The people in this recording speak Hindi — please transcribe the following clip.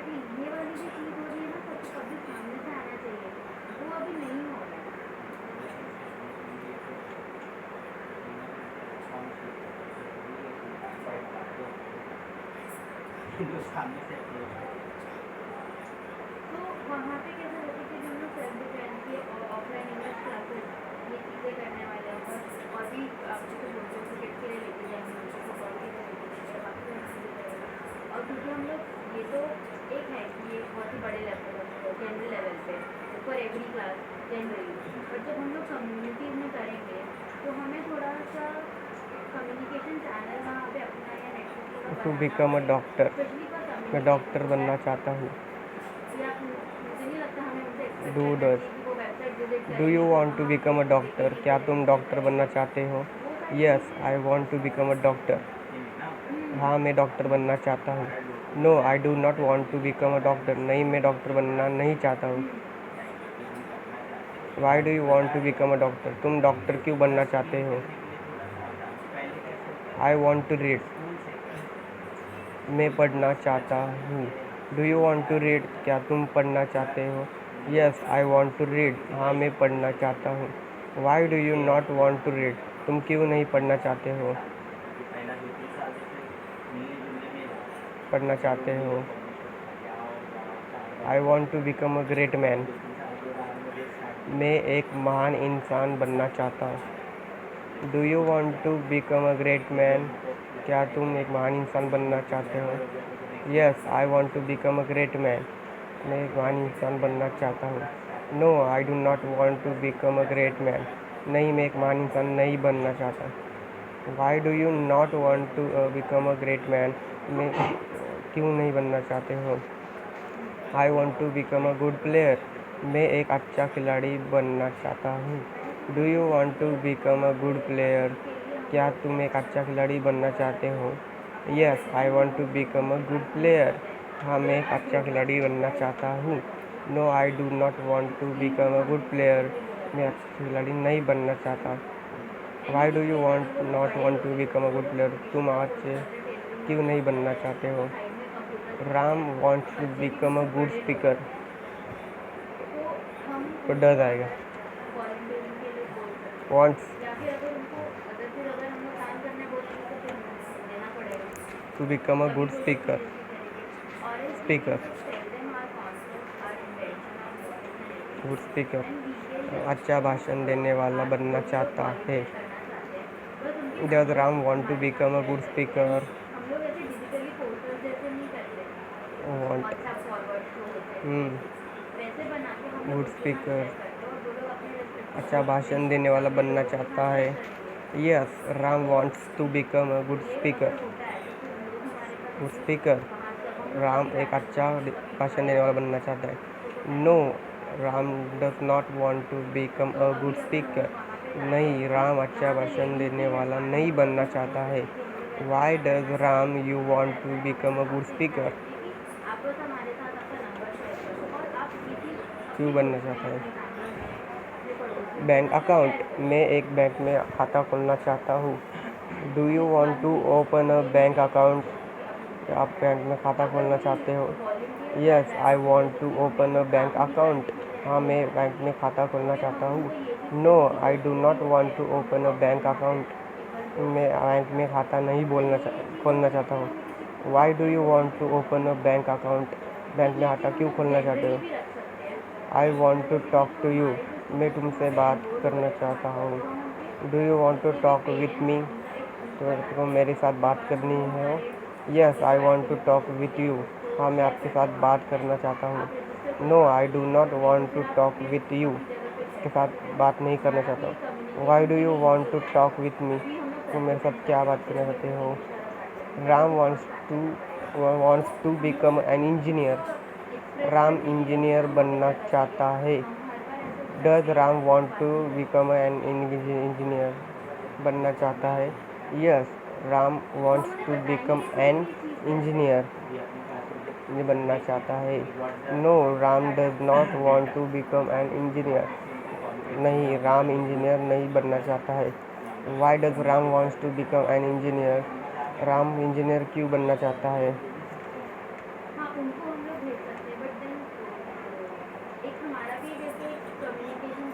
एग्जैक्टली ये वाली जो चीज़ हो रही है ना, सबको कभी सामने से आना चाहिए, वो अभी नहीं हो रहा है। तो वहाँ पे कैसे रहते कि हम लोग सेल्फ डिफेंस के ऑफलाइन इंग्लिश क्लासेस ये चीज़ें करने वाले हैं, और भी आप जैसे बोलते हो क्रिकेट के लिए लेके जाएंगे, फुटबॉल के लिए लेके जाएंगे, बाकी तो चीज़ें करेंगे। और क्योंकि हम लोग ये तो एक है कि ये बहुत ही बड़े लेवल पर जनरल लेवल पे for every class generally, but जब हम लोग कम्युनिटीज़ में करेंगे तो हमें थोड़ा सा कम्युनिकेशन चैनल वहाँ पे अपना या नेटवर्क थोड़ा टू बनाना बिकम अ पड़ेगा, डॉक्टर, स्पेशली फॉर मैं कम्युनिकेशन, डॉक्टर सो बनना दैट चाहता हूँ। या मुझे नहीं लगता हमें उनसे एक्सपेक्ट डू करना डज चाहिए कि वो वेबसाइट विजिट डू यू करेंगे तो वांट टू वहाँ बिकम वो अ डॉक्टर, देखेंगे क्या फिर तुम एक्सप्लेन डॉक्टर बनना करेंगे, चाहते हो? वो सारी यस, आई चीज़ें। Want to become a doctor. Hmm. हाँ, मैं डॉक्टर बनना चाहता हूँ। No, I do not want to become a doctor, नहीं मैं डॉक्टर बनना नहीं चाहता हूँ। Why do you want to become a doctor, तुम डॉक्टर क्यों बनना चाहते हो? आई वांट टू रीड, मैं पढ़ना चाहता हूँ। Do you want to read, क्या तुम पढ़ना चाहते हो? Yes, I want to read, हाँ मैं पढ़ना चाहता हूँ। Why do you not want to read, तुम क्यों नहीं पढ़ना चाहते हो? पढ़ना चाहते हो। I want to become a great man, मैं एक महान इंसान बनना चाहता हूँ। Do you want to become a great man, क्या तुम एक महान इंसान बनना चाहते हो? Yes, I want to become a great man, मैं एक महान इंसान बनना चाहता हूँ। No, I do not want to become a great man, नहीं मैं एक महान इंसान नहीं बनना चाहता। Why do you not want to become a great man, मैं क्यों नहीं बनना चाहते हो? I want to become a good player, मैं एक अच्छा खिलाड़ी बनना चाहता हूँ। Do you want to become a good player, क्या तुम एक अच्छा खिलाड़ी बनना चाहते हो? Yes, I want to become a good player, हाँ मैं एक अच्छा खिलाड़ी बनना चाहता हूँ। No, I do not want to become a good player, मैं अच्छा खिलाड़ी नहीं बनना चाहता। Why do you want not want to become a good player, तुम अच्छे क्यों नहीं बनना चाहते हो? Ram wants to become a good speaker, तो हम तो उनको डज आएगा। अगर वॉलंटियरिंग के लिए बोल सकते हैं, वॉन्ट्स या फिर अगर उनको अगर हम लोग काम करने बोलेंगे तो फिर हमें देना पड़ेगा, टू बिकम अ तभी गुड वो लोग स्पीकर। सीरियसली करेंगे। और else we can speaker, just tell them our concept, our intention, our motives and good everything, speaker, and we can just अच्छा भाषण सपोर्ट देने वाला आर बनना जो भी लोग चाहता है। वॉलंटियर करना चाहते हैं, बस उनके does numbers Ram want to हमारे बिकम अ सामने गुड रख सकते हैं। स्पीकर? हम लोग ऐसे डिजिटली पोस्टर्स जैसे नहीं करते, वॉन्ट, व्हाट्सएप फॉरवर्ड जो होते हैं वैसे बना के हम लोग गुड उनके साथ स्पीकर, शेयर करते हैं, और वो लोग अपने रेस्पेक्टिव अच्छा ग्रुप्स में भाषण देने या वाला फिर बनना लोगों के चाहता साथ है। शेयर करेंगे। यस, राम तो wants to become a good ये स्पीकर। अगर होता है तो फिर लोग हमारे पास गुड एटलीस्ट स्पीकर, वहाँ से, अब हम लोग राम कभी एक पैनल अच्छा बोलेंगे, कभी भाषण देने दिखाएंगे, वाला बनना चाहता तो है। नो, टाइम लगेगा। Ram does not want to become तो अ गुड अभी अगर हम स्पीकर, लोग वहाँ पे जाते नहीं हैं तो राम अच्छा वहाँ पे भाषण लेडीज़ देने के लिए वाला स्टार्ट नहीं होगा, तो बनना फिर चाहता बोलेंगे है। कि हम लोग ऐसा वाई ऐसा डज करना राम चाहते हैं, यू हमारा वांट ऐसा टू है, हम बिकम लोग अ गुड आपसे इतना स्पीकर, चाहेंगे कि आप बस हमारे साथ आपका नंबर शेयर कर दो, और आप किसी क्यों अपने बनना ग्रुप में, चाहता अपनी है? फैमिली में, अपने पड़ोसियों के बैंक साथ आप अकाउंट, शेयर करो। मैं एक बैंक में खाता खोलना चाहता हूँ। डू अब यू इस वांट बात टू में ओपन अ ये बैंक मुझे नहीं अकाउंट, लगता कि अभी मुझे आप करना बैंक है। में खाता अगर खोलना कोई चाहते हो? वॉलंटियर कर यस, रहा है आई अपनी वांट जैसे टू कि हमें ओपन अ कोई बैंक काम भी अकाउंट, करने के लिए हाँ मैं नहीं है, बैंक में खाता तो खोलना फिर चाहता हम हूँ। उनको ये चीज़ नो, स्पेसिफिकली आई डू बोलेंगे कि नॉट वो वांट टू हम ओपन लोग अ बैंक ऑफलाइन आते अकाउंट, हैं, एक बार वो मैं चीज़ बैंक करते में हैं। खाता नहीं और ये चीज़ खोलना होगी चाहता फिर हूँ। हमें किसी को कुछ वाई डू ऑफलाइन यू बोलने वांट की टू ज़रूरत ओपन नहीं अ है। बैंक अकाउंट, बट बैंक में ये खाता चीज़ हम क्यों लोग खोलना चाहते जनरली हो? भी रख सकते हैं, आई कि वॉन्ट मतलब टू जैसे कि टॉक जो टू यू, हमारे जो मैं स्टूडेंट्स तुमसे हमारे बात एनरोल हो करना रहे हैं चाहता हमारे पास, हूँ। तो हम उनके डू यू वॉन्ट टू जितने भी टॉक विथ पेरेंट्स मी, हैं उनका एक ग्रुप तो बना तुम के मेरे साथ जिसके बात पास करनी वो है? हमारे यस, एक आई जो वॉन्ट टू एक्टिविटी टॉक होती विथ है यू, उसको हाँ मैं शेयर आपके करते साथ हैं वहाँ बात पे, करना चाहता हूँ। आप रजिस्टर नो, करवा आई के डू देते नॉट हो, नहीं तो वांट टू फिर आप टॉक अपने विथ यू, अपनी जगह पे के शेयर साथ करते हो। बात नहीं करना हमारा चाहता भी एक हूँ। वाई कम्युनिकेशन डू के यू लिए ईजी वांट हो टू जाएगा। टॉक विथ मी, अभी हम लोग तुम सेल्फ मेरे साथ डिफेंस कर क्या रहे हैं, बात करना फिर भी चाहते हमें हो? इंग्लिश ज़्यादा मैटर नहीं करेगा, राम तो थोड़ा वॉन्ट्स टू प्रैक्टिस करना वॉन्ट्स पड़ेगा। टू तो हम बिकम लोग एन उसको इंजीनियर, एक्सप्रेस राम करने के लिए भी इंजीनियर हम वहाँ पे बनना जगह चाहिए। चाहता है। हम हर बार ऐसे डज स्पेस राम ऐसे वांट टू बात नहीं कर बिकम सकते। एन इंजीनियर बनना चाहता है? यस, राम तो वांट्स हम उन्हें टू बिकम बताएंगे कि क्यों एन ये चीज़ करते हैं। इंजीनियर बनना चाहता है। No, Ram does not want to become an engineer, नहीं राम इंजीनियर नहीं बनना चाहता है। Why does Ram wants to become an engineer, Ram engineer क्यों बनना चाहता है? हाँ, उनको हम लोग भेज काफ़ी जैसे कम्युनिकेशन